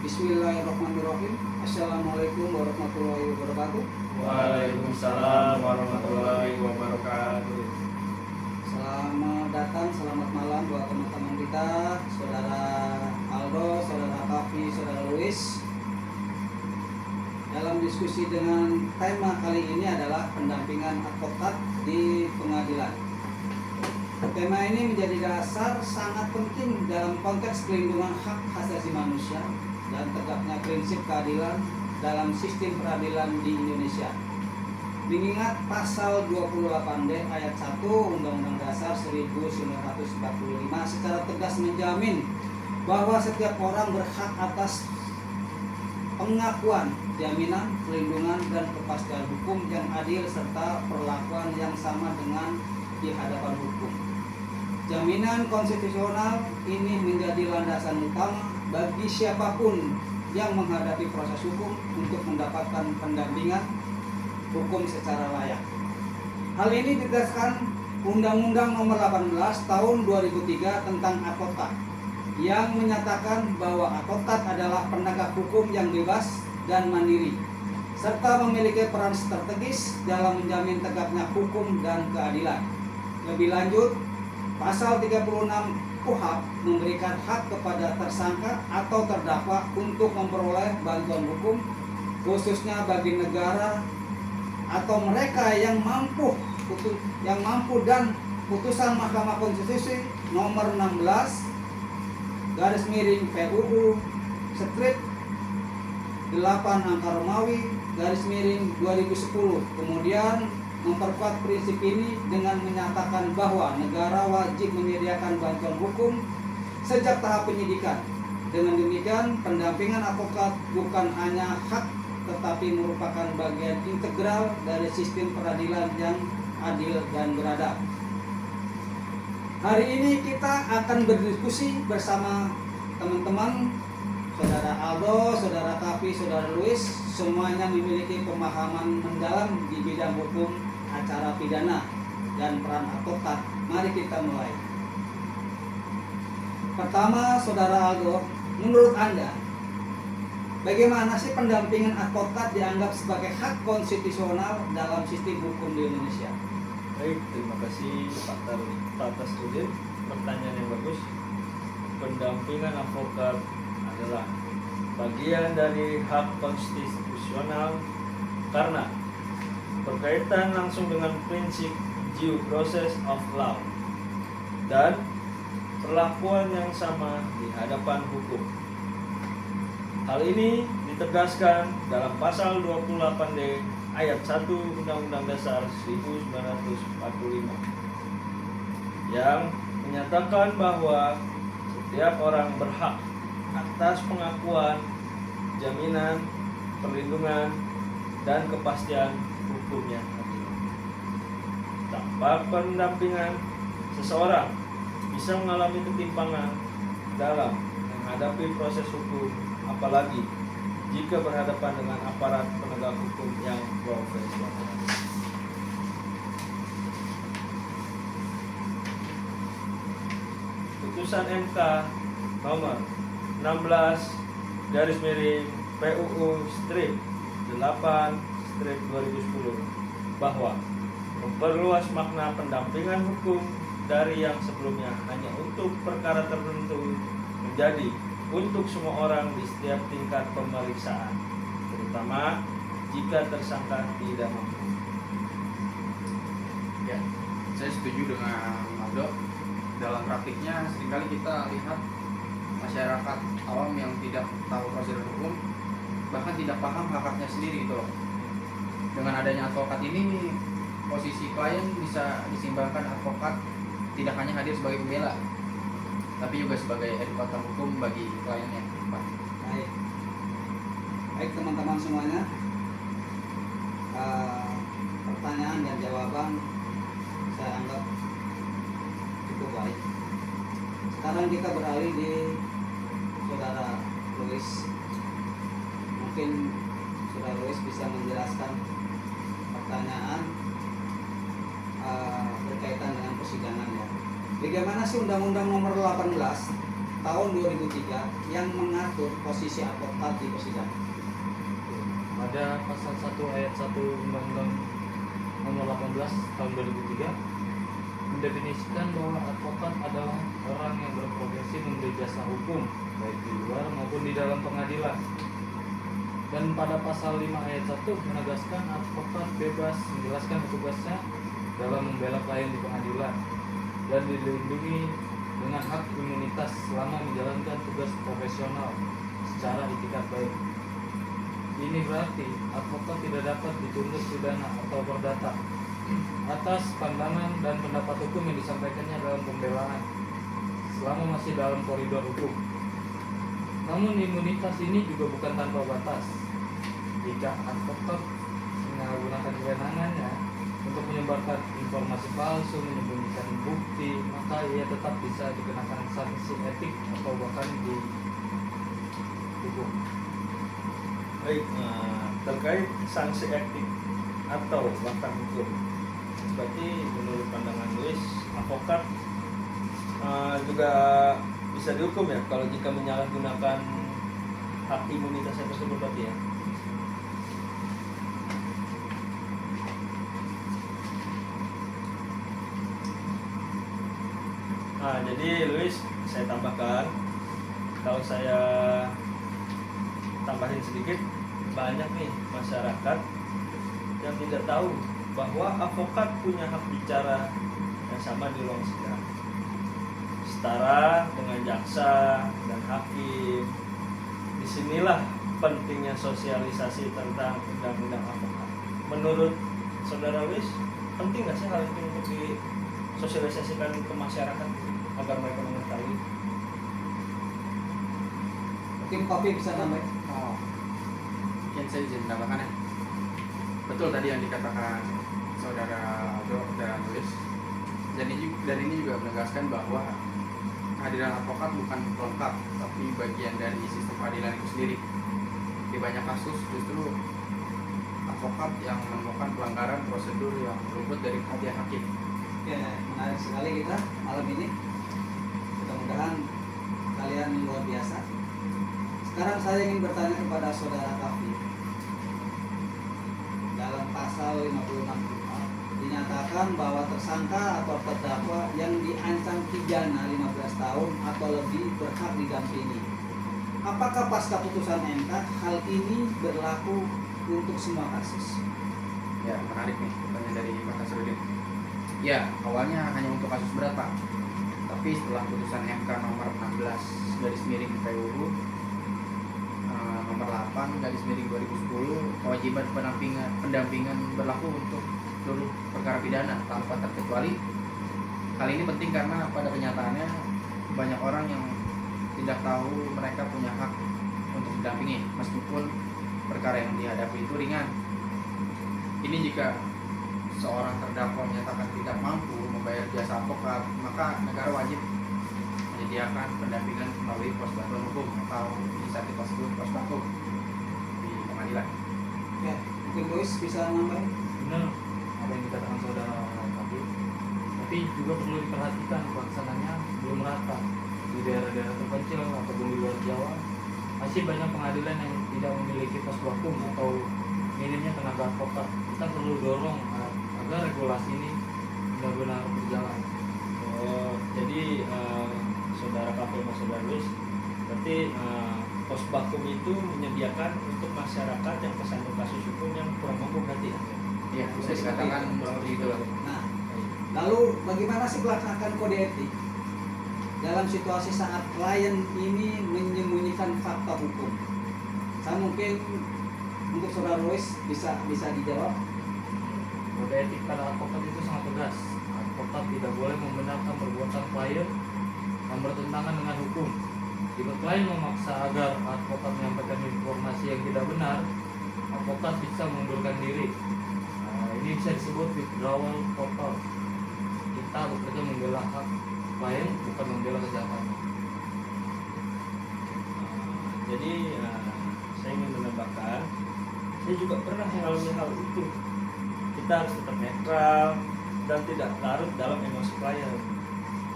Bismillahirrahmanirrahim. Assalamualaikum warahmatullahi wabarakatuh. Waalaikumsalam warahmatullahi wabarakatuh. Selamat datang, selamat malam buat teman-teman kita, saudara Aldo, saudara Kavi, saudara Luis. Dalam diskusi dengan tema kali ini adalah pendampingan advokat di pengadilan. Tema ini menjadi dasar sangat penting dalam konteks pelindungan hak asasi manusia dan tegaknya prinsip keadilan dalam sistem peradilan di Indonesia. Mengingat pasal 28D ayat 1 Undang-Undang Dasar 1945 secara tegas menjamin bahwa setiap orang berhak atas pengakuan, jaminan, perlindungan, dan kepastian hukum yang adil serta perlakuan yang sama dengan di hadapan hukum. Jaminan konstitusional ini menjadi landasan utama bagi siapapun yang menghadapi proses hukum untuk mendapatkan pendampingan hukum secara layak. Hal ini ditegaskan Undang-Undang Nomor 18 Tahun 2003 tentang advokat yang menyatakan bahwa advokat adalah penegak hukum yang bebas dan mandiri serta memiliki peran strategis dalam menjamin tegaknya hukum dan keadilan. Lebih lanjut, Pasal 36 KUHP memberikan hak kepada tersangka atau terdakwa untuk memperoleh bantuan hukum, khususnya bagi negara atau mereka yang mampu dan putusan Mahkamah Konstitusi nomor 16 garis miring PUU strip 8 angka Romawi garis miring 2010 kemudian memperkuat prinsip ini dengan menyatakan bahwa negara wajib menyediakan bantuan hukum sejak tahap penyidikan. Dengan demikian, pendampingan advokat bukan hanya hak tetapi merupakan bagian integral dari sistem peradilan yang adil dan beradab. Hari ini kita akan berdiskusi bersama teman-teman, saudara Aldo, saudara Kavi, saudara Luis, semuanya memiliki pemahaman mendalam di bidang hukum acara pidana dan peran advokat. Mari kita mulai. Pertama, saudara Aldo, menurut Anda, bagaimana sih pendampingan advokat dianggap sebagai hak konstitusional dalam sistem hukum di Indonesia? Baik, terima kasih Pak Tasudin. Pertanyaan yang bagus. Pendampingan advokat adalah bagian dari hak konstitusional karena berkaitan langsung dengan prinsip due process of law dan perlakuan yang sama di hadapan hukum. Hal ini ditegaskan dalam pasal 28D ayat 1 Undang-Undang Dasar 1945 yang menyatakan bahwa setiap orang berhak atas pengakuan, jaminan, perlindungan, dan kepastian hukumnya. Tanpa pendampingan, seseorang bisa mengalami ketimpangan dalam menghadapi proses hukum, apalagi jika berhadapan dengan aparat penegak hukum yang profesional. Putusan MK nomor 16 garis miring PUU strip 8 strip 2010 bahwa memperluas makna pendampingan hukum dari yang sebelumnya hanya untuk perkara tertentu menjadi untuk semua orang di setiap tingkat pemeriksaan, terutama jika tersangka tidak mampu. Ya, saya setuju dengan Aldo. Dalam praktiknya seringkali kita lihat masyarakat awam yang tidak tahu prosedur hukum bahkan tidak paham hak-haknya sendiri gitu loh. Dengan adanya advokat ini, posisi klien bisa disimbangkan advokat tidak hanya hadir sebagai pembela, tapi juga sebagai edukator hukum bagi kliennya. Baik teman-teman semuanya, pertanyaan dan jawaban saya anggap cukup baik. Sekarang kita beralih di saudara Luis. Mungkin saudara Luis bisa menjelaskan pertanyaan berkaitan dengan persidangan ya. Bagaimana sih Undang-Undang Nomor 18 tahun 2003 yang mengatur posisi advokat di persidangan? Ada pasal 1 ayat 1 Undang-Undang Nomor 18 tahun 2003 mendefinisikan bahwa advokat adalah orang yang berprofesi memberi jasa hukum baik di luar maupun di dalam pengadilan. Dan pada pasal 5 ayat 1 menegaskan advokat bebas menjelaskan tugasnya dalam membela klien di pengadilan dan dilindungi dengan hak imunitas selama menjalankan tugas profesional secara itikat baik. Ini berarti advokat tidak dapat dituntut pidana atau perdata atas pandangan dan pendapat hukum yang disampaikannya dalam pembelaan selama masih dalam koridor hukum. Namun imunitas ini juga bukan tanpa batas. Jika advokat menggunakan kewenangannya untuk menyebarkan informasi palsu, menyembunyikan bukti, maka ia tetap bisa dikenakan sanksi etik atau bahkan dihukum. Baik, terkait sanksi etik atau bahkan hukum, berarti menurut pandangan Luis, advokat juga bisa dihukum ya kalau jika menyalahgunakan hak imunitasnya tersebut berarti ya. Nah, jadi Luis, saya tambahkan, kalau saya tambahin sedikit, banyak nih masyarakat yang tidak tahu bahwa advokat punya hak bicara yang sama di ruang sidang, setara dengan jaksa dan hakim. Disinilah pentingnya sosialisasi tentang undang-undang advokat. Menurut saudara Luis, penting nggak sih hal itu untuk disosialisasikan ke masyarakat agar mereka mengetahui? Mungkin Kopi bisa nambahin. Oh, mungkin saya izin menambahkan ya. Betul tadi yang dikatakan saudara Aldo dan Luis. Dan ini juga menegaskan bahwa kehadiran advokat bukan pelengkap, tapi bagian dari sistem peradilan itu sendiri. Di banyak kasus justru advokat yang menemukan pelanggaran prosedur yang luput dari perhatian hakim. Oke, menarik sekali kita malam ini. Mudah-mudahan kalian luar biasa. Sekarang saya ingin bertanya kepada saudara Kafi. Dalam pasal 56 dinyatakan bahwa tersangka atau terdakwa yang diancam pidana 15 tahun atau lebih berhak didampingi. Apakah pasca putusan MK hal ini berlaku untuk semua kasus? Ya, menarik nih pertanyaan dari Pak Nasruddin. Ya, awalnya hanya untuk kasus berat, Pak. Tapi setelah putusan MK nomor 16/PUU nomor 8/2010, kewajiban pendampingan berlaku untuk seluruh perkara pidana tanpa terkecuali. Hal ini penting karena pada kenyataannya banyak orang yang tidak tahu mereka punya hak untuk didampingi meskipun perkara yang dihadapi itu ringan. Ini jika seorang terdakwa menyatakan tidak mampu membayar jasa advokat, maka negara wajib menyediakan pendampingan melalui pos bantuan hukum atau bisa kita sebut pos bantu di pengadilan. Ya, mungkin Luis bisa nambahin. Benar apa yang dikatakan saudara tadi, tapi juga perlu diperhatikan pelaksanaannya belum rata di daerah-daerah terpencil ataupun di luar Jawa. Masih banyak pengadilan yang tidak memiliki pos vakum atau minimnya tenaga advokat. Kita perlu dorong agar regulasi ini benar-benar berjalan. Oh, jadi saudara Kafe sama saudara Luis, berarti pos vakum itu menyediakan untuk masyarakat yang kesandung kasus hukum yang kurang mampu berarti ya? Iya, bisa dikatakan seperti itu. Nah, lalu bagaimana sih pelaksanaan kode etik dalam situasi saat klien ini menyembunyikan fakta hukum? Saya mungkin untuk saudara Luis bisa dijawab. Kode etik pada advokat itu sangat tegas. Advokat tidak boleh membenarkan perbuatan klien yang bertentangan dengan hukum. Jika klien memaksa agar advokat menyampaikan informasi yang tidak benar, advokat bisa mengundurkan diri. Ini bisa disebut withdrawal total. Kita bekerja membela hak klien, bukan membela kejahatan. Jadi saya ingin menambahkan, saya juga pernah mengalami hal itu. Kita harus tetap netral dan tidak larut dalam emosi klien.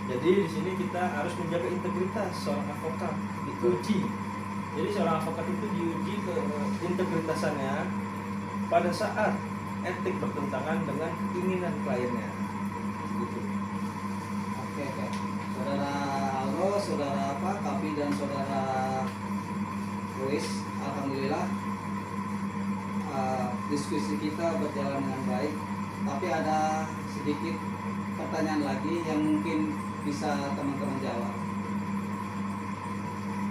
Jadi di sini kita harus menjaga integritas seorang advokat, diuji. Jadi seorang advokat itu diuji ke integritasannya pada saat etik bertentangan dengan keinginan kliennya. Gitu. Oke. Saudara Aldo, saudara Kapi dan saudara Luis, alhamdulillah diskusi kita berjalan dengan baik. Tapi ada sedikit pertanyaan lagi yang mungkin bisa teman-teman jawab.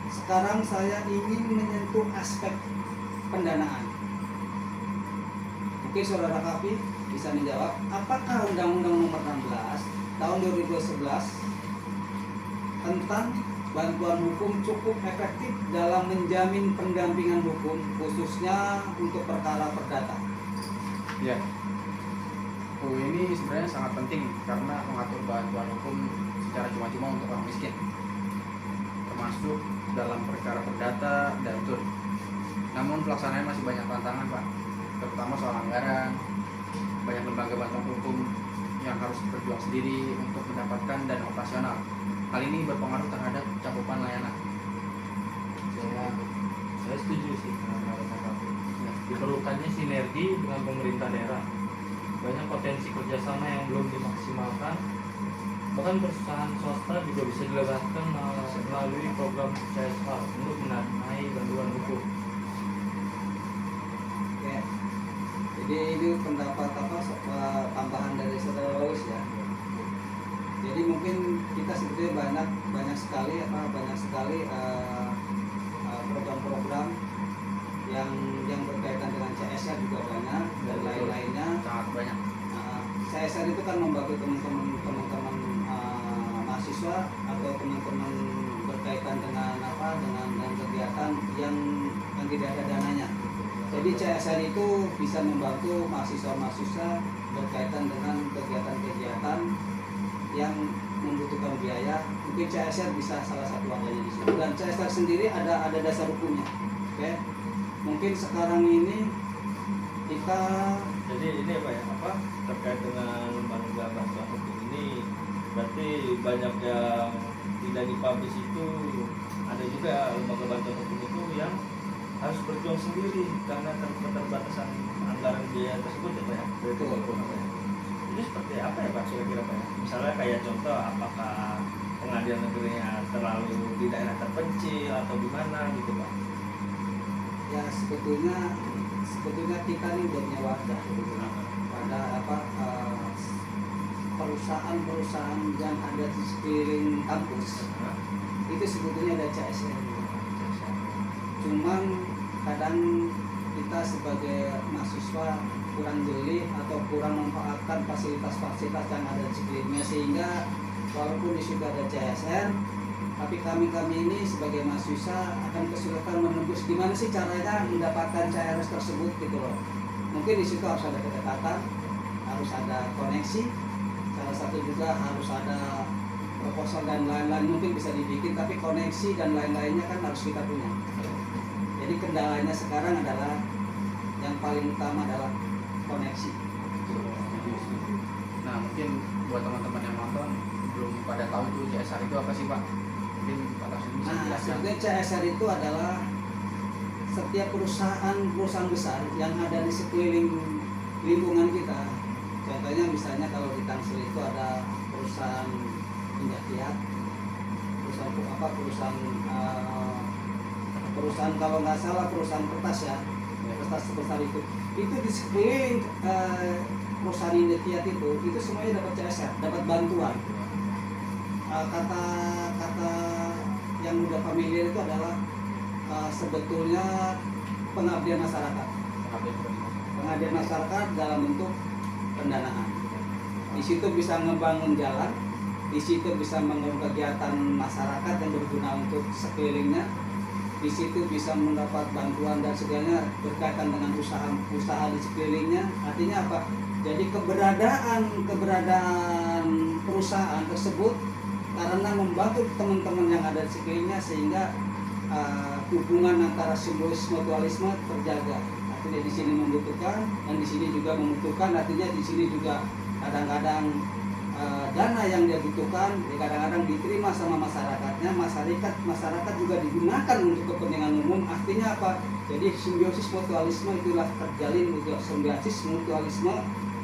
Sekarang saya ingin menyentuh aspek pendanaan. Mungkin saudara Kapi bisa menjawab, apakah Undang-Undang Nomor 16 tahun 2011 tentang bantuan hukum cukup efektif dalam menjamin pendampingan hukum khususnya untuk perkara perdata? Ya. Ini sebenarnya sangat penting karena mengatur bantuan hukum secara cuma-cuma untuk orang miskin, termasuk dalam perkara perdata dan tur. Namun pelaksanaannya masih banyak tantangan, Pak, terutama soal anggaran. Banyak lembaga bantuan hukum yang harus berjuang sendiri untuk mendapatkan dana operasional. Hal ini berpengaruh terhadap cakupan layanan. Saya setuju sih dengan kata Kapi. Diperlukannya sinergi dengan pemerintah daerah. Banyak potensi kerjasama yang belum dimaksimalkan. Bahkan perusahaan swasta juga bisa dilegaskan melalui program CSR untuk mendanai bantuan hukum. Oke. Jadi ini pendapat tambahan dari saudara Lois ya. Jadi mungkin kita sebetulnya banyak sekali program-program yang berkaitan dengan CSR juga banyak dan lain-lainnya. Sangat banyak. CSR itu kan membantu teman-teman mahasiswa atau teman-teman berkaitan dengan kegiatan yang tidak ada dananya. Jadi CSR itu bisa membantu mahasiswa-mahasiswa berkaitan dengan kegiatan-kegiatan yang membutuhkan biaya. Mungkin CSR bisa salah satu wadahnya di situ. Dan CSR sendiri ada dasar hukumnya. Oke. Mungkin sekarang ini kita Jadi ini terkait dengan lembaga bantuan hukum ini, berarti banyak yang tidak dipublish itu. Ada juga lembaga bantuan hukum itu yang harus berjuang sendiri karena keterbatasan anggaran biaya tersebut ya Pak ya. Betul. Ini seperti apa ya Pak kira-kira Pak ya? Misalnya kayak contoh, apakah pengadilan negerinya terlalu di daerah terpencil atau gimana gitu Pak? ya sebetulnya kita ini punya wadah pada perusahaan-perusahaan yang ada di sekeliling kampus itu sebetulnya ada CSR. Cuman kadang kita sebagai mahasiswa kurang jeli atau kurang memanfaatkan fasilitas-fasilitas yang ada di sekelilingnya, sehingga walaupun di situ ada CSR, tapi kami ini sebagai mahasiswa akan kesulitan menembus gimana sih caranya mendapatkan CSR tersebut gitu loh. Mungkin di situ harus ada kedekatan, harus ada koneksi, salah satu juga harus ada proposal dan lain-lain mungkin bisa dibikin, tapi koneksi dan lain-lainnya kan harus kita punya. Jadi kendalanya sekarang adalah yang paling utama adalah koneksi. Nah, mungkin buat teman-teman yang nonton belum pada tahu itu CSR itu apa sih Pak? Mungkin Pak Tafsir bisa Nah, jelaskan. sebenarnya CSR itu adalah setiap perusahaan besar yang ada di sekeliling lingkungan kita. Contohnya misalnya kalau di Tangsel itu ada perusahaan minyak kiat, perusahaan kalau nggak salah perusahaan kertas ya, kertas sebesar itu di sekeliling perusahaan minyak kiat itu semuanya dapat CSR, dapat bantuan. Kata yang udah familiar itu adalah sebetulnya pengabdian masyarakat dalam bentuk pendanaan. Di situ bisa ngebangun jalan, di situ bisa membangun kegiatan masyarakat yang berguna untuk sekelilingnya, di situ bisa mendapat bantuan dan segalanya berkaitan dengan usaha di sekelilingnya. Artinya apa? Jadi keberadaan perusahaan tersebut karena membantu teman-teman yang ada di sekelilingnya, sehingga hubungan antara simbolis mutualisme terjaga. Artinya di sini membutuhkan dan di sini juga membutuhkan. Artinya di sini juga kadang-kadang dana yang dia butuhkan kadang-kadang diterima sama masyarakatnya, masyarakat juga digunakan untuk kepentingan umum. Artinya apa? Jadi simbiosis mutualisme itulah terjalin, simbiosis mutualisme,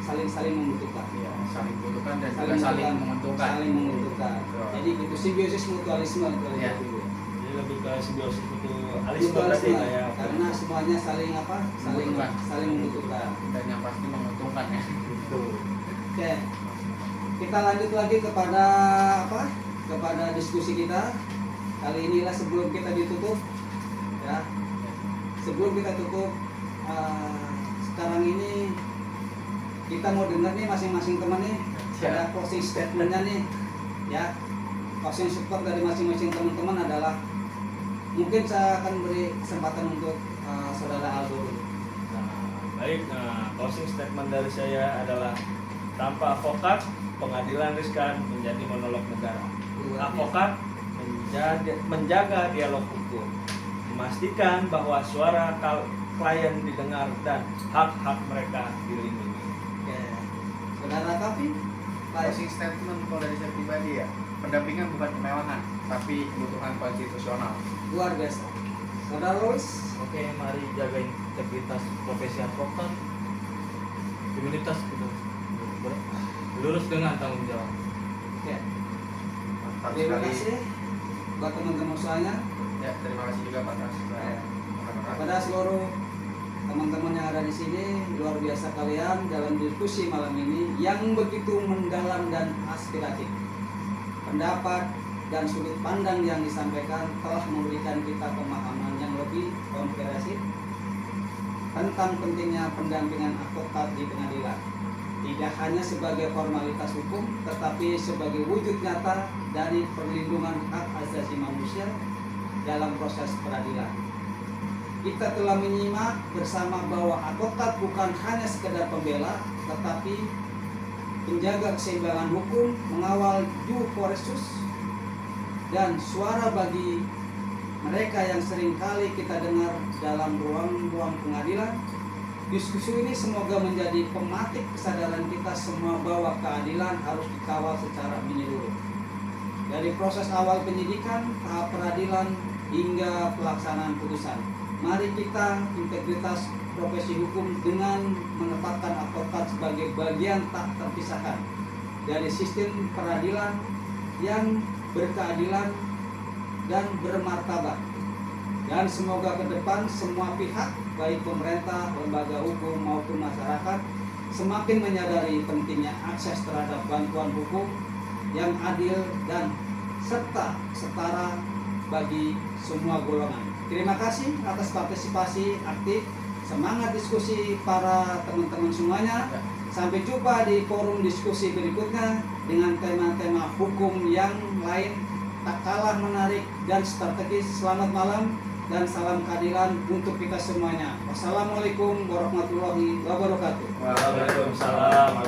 saling membutuhkan. Ya, saling membutuhkan dan juga Saling saling membutuhkan. menguntungkan. Saling menguntungkan. Betul. Jadi gitu simbiosis mutualisme itu. Ya. Jadi lebih ke simbiosis mutualisme berarti Mutualisme, kayak karena semuanya saling apa? Saling membutuhkan. Dan yang pasti menguntungkan ya. Betul. Oke. Kita lanjut lagi kepada apa? Kepada diskusi kita. Kali inilah sebelum kita ditutup ya. Sebelum kita tutup sekarang ini kita mau dengar nih masing-masing teman nih ada closing statementnya nih ya. Closing statement dari masing-masing teman-teman adalah mungkin saya akan beri kesempatan untuk saudara Aldo dulu. Baik, closing statement dari saya adalah tanpa advokat, pengadilan riskan menjadi monolog negara. Advokat menjaga dialog hukum, memastikan bahwa suara klien didengar dan hak-hak mereka dilindungi. Oke. Saudara Kavi, Closing statement kalau dari saya pribadi ya, pendampingan bukan kemewahan, tapi kebutuhan konstitusional. luar biasa. Saudara Lois, Oke, mari jaga integritas profesi advokat, imunitas gitu, lurus dengan tanggung jawab. oke. Mantap Terima sekali. kasih buat teman-teman semuanya. Ya, terima kasih juga Pak Tras. Kepada seluruh teman-teman yang ada di sini, luar biasa kalian dalam diskusi malam ini yang begitu mendalam dan aspiratif. Pendapat dan sudut pandang yang disampaikan telah memberikan kita pemahaman yang lebih komprehensif tentang pentingnya pendampingan advokat di pengadilan. Tidak hanya sebagai formalitas hukum, tetapi sebagai wujud nyata dari perlindungan hak asasi manusia dalam proses peradilan. Kita telah menyimak bersama bahwa advokat bukan hanya sekedar pembela, tetapi penjaga keseimbangan hukum, mengawal due process, dan suara bagi mereka yang seringkali kita dengar dalam ruang-ruang pengadilan. Diskusi ini semoga menjadi pematik kesadaran kita semua bahwa keadilan harus dikawal secara menyeluruh. Dari proses awal penyidikan, tahap peradilan, hingga pelaksanaan putusan. Mari kita integritas profesi hukum dengan menempatkan advokat sebagai bagian tak terpisahkan dari sistem peradilan yang berkeadilan dan bermartabat. Dan semoga ke depan semua pihak, baik pemerintah, lembaga hukum maupun masyarakat, semakin menyadari pentingnya akses terhadap bantuan hukum yang adil dan serta setara bagi semua golongan. Terima kasih atas partisipasi aktif. Semangat diskusi para teman-teman semuanya. Sampai jumpa di forum diskusi berikutnya dengan tema-tema hukum yang lain tak kalah menarik dan strategis. Selamat malam dan salam keadilan untuk kita semuanya. Wassalamualaikum warahmatullahi wabarakatuh. Waalaikumsalam.